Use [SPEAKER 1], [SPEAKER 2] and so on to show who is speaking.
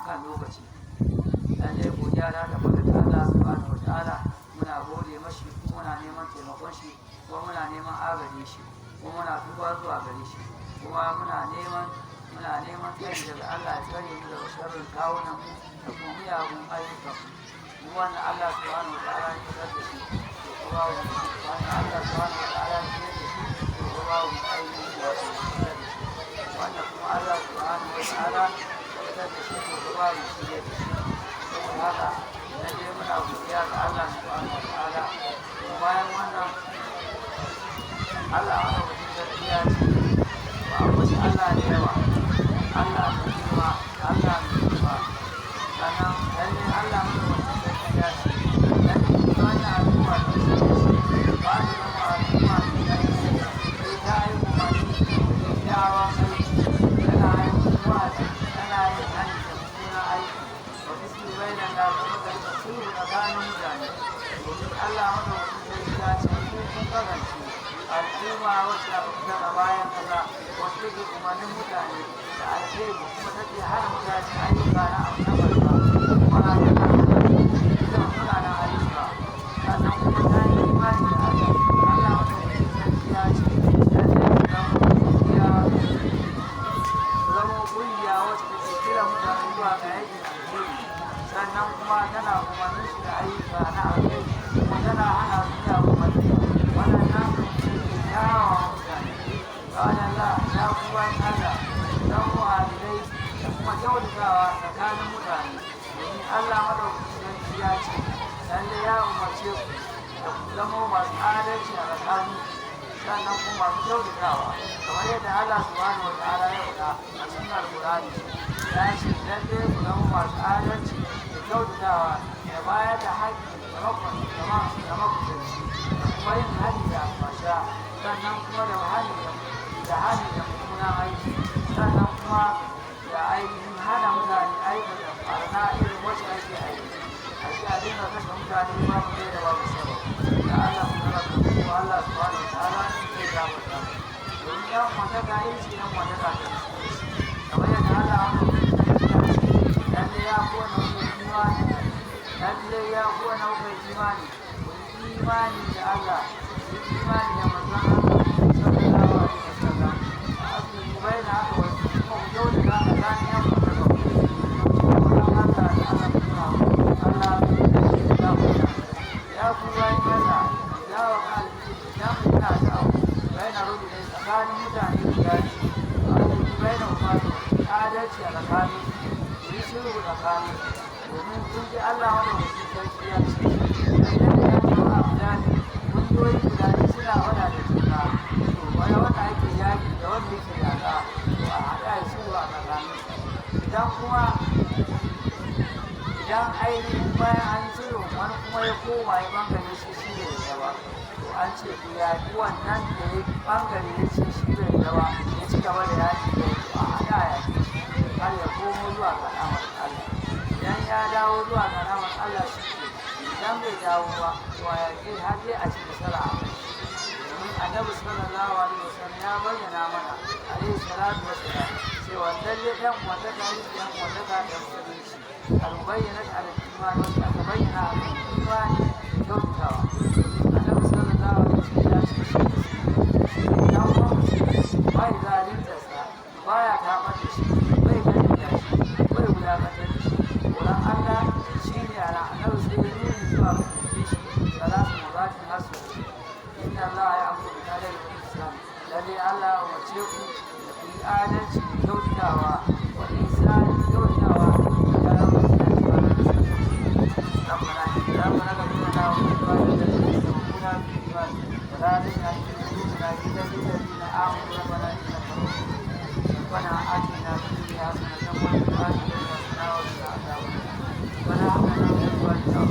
[SPEAKER 1] akan lokaci. Lalle godiya da tabbata da Allah subhanahu wataala, muna gode mashi kuma muna neman taimakon shi kuma muna neman agaje shi kuma muna tuba zuwa gare shi kuma muna neman tsari daga Allah ya tsare mu daga sharrin kawunan mu da kuma miyagun ayyukan mu wannan Allah subhanahu wataala ya fitar da shi to kuma wannan Allah subhanahu wataala ya fitar da shi to kuma ainihin wato fitar da shi wannan kuma Allah subhanahu wataala ya fitar da shi to kuma shi ya da shi saboda haka lalle muna godiya ga Allah subhanahu wataala bayan wannan Allah wani wajen gaskiya ce ba a wasu Allah da yawa Allah da girma Allah da girma sannan lalle Allah wani wajen gaskiya ce lalle kuma wannan al'umma da su ce ba su zama al'umma da ya ce sai ta yi umarni da kyawawan aiki tana yin wa'azi tana yin hanyar da suna aiki wa bisu bai da na kuma da sulhu tsakanin mutane domin Allah wani wajen gaskiya ce kun kasance al'umma wacce aka fitar a bayan kaza wacce take umarnin mutane da alheri kuma take hana mutane ayyuka na barka kuma na yana da munanan ayyuka sannan kuma ta yi imani da Allah Allah wata gaskiya ce lalle zama kungiya wacce take kira mutane zuwa ga aikin alheri sannan kuma tana umarnin su da ayyuka na alheri kuma tana hana su da umarni waɗannan kyawawan mutane bayan Allah ya kuma Allah don mu'adilai da kuma kyautatawa tsakanin mutane domin Allah madaukakin sarki ya ce lalle ya umarce ku da ku zama masu adalci a tsakani sannan kuma masu kyautatawa kamar yadda Allah subhanahu wa ta'ala ya faɗa a cikin Alƙur'ani ya ce lalle ku zama masu adalci da kyautatawa da bayar da haƙƙi da makusanci da kuma yin hali da alfasha sannan kuma da hali da mummunan aiki sannan kuma da ainihin hana mutane aikata barna irin wacce ake aiki a shi a dinga kashe mutane babu ɗaya da babu saba da Allah su zama da kuma Allah su bada ta'ala zai gafarta domin yan kwantaka irci yan kwantaka ta kamar yadda Allah wani lalle ya kuwa nau'in imani lalle ya kuwa nau'in imani imani da Allah imani da manzon Allah sallallahu alaihi wasallam abu bai da haka wasu kuma ku yau da zaka gane yan kwata ba Allah da Allah kuma Allah ya ku bayan Allah ya wa kalbi ya ku na da bai na rubu ne tsakanin mutane guda biyu bai na umaru adalci a tsakanin yi shiru tsakanin domin kun ji Allah wanda wasu sarki ya ce kungiyoyi guda biyu suna wada da juna to wani wanda ake yaki da wanda yake yaƙa to a haɗa ya shiru a tsakanin idan kuma idan ainihin bayan an shiru wani kuma ya koma ya bangare shi bai gaba to an ce ku yaƙi wannan da ya bangare ya ce shi bai gaba ya ci gaba da yaƙi da a haɗa ya har ya komo zuwa ga ramar Allah idan ya dawo zuwa ga ramar Allah shi ke idan bai dawo ba to a yaƙi har dai a ci nasara a kai domin annabi sallallahu alaihi wasallam ya bayyana mana alaihi salatu wassalam cewa lalle ɗan wanda ta yi ɗan wanda ta da musulunci al-bayyana al-iman wanda aka bayyana al-iman da kyautatawa annabi sallallahu alaihi wasallam ya ce dan uwan bai zalunta sa baya taɓa da shi bai ganin da shi bai wulaƙantar da shi wurin Allah shi ne ana annabi sai ya nuni zuwa ga shi salatu mazatin hasu inna Allah ya amuru bi adalci wal ihsan lalle Allah ya umarce ku da ku yi adalci da kyautatawa wal ihsan da kyautatawa da rabu da ربنا ربنا غفر لنا ولإخواننا الذين سبقونا بالإيمان ولا تجعل في قلوبنا غلا للذين آمنوا ربنا إنك رؤوف ربنا آتنا في الدنيا حسنة وفي الآخرة حسنة وقنا عذاب النار ربنا هب لنا من أزواجنا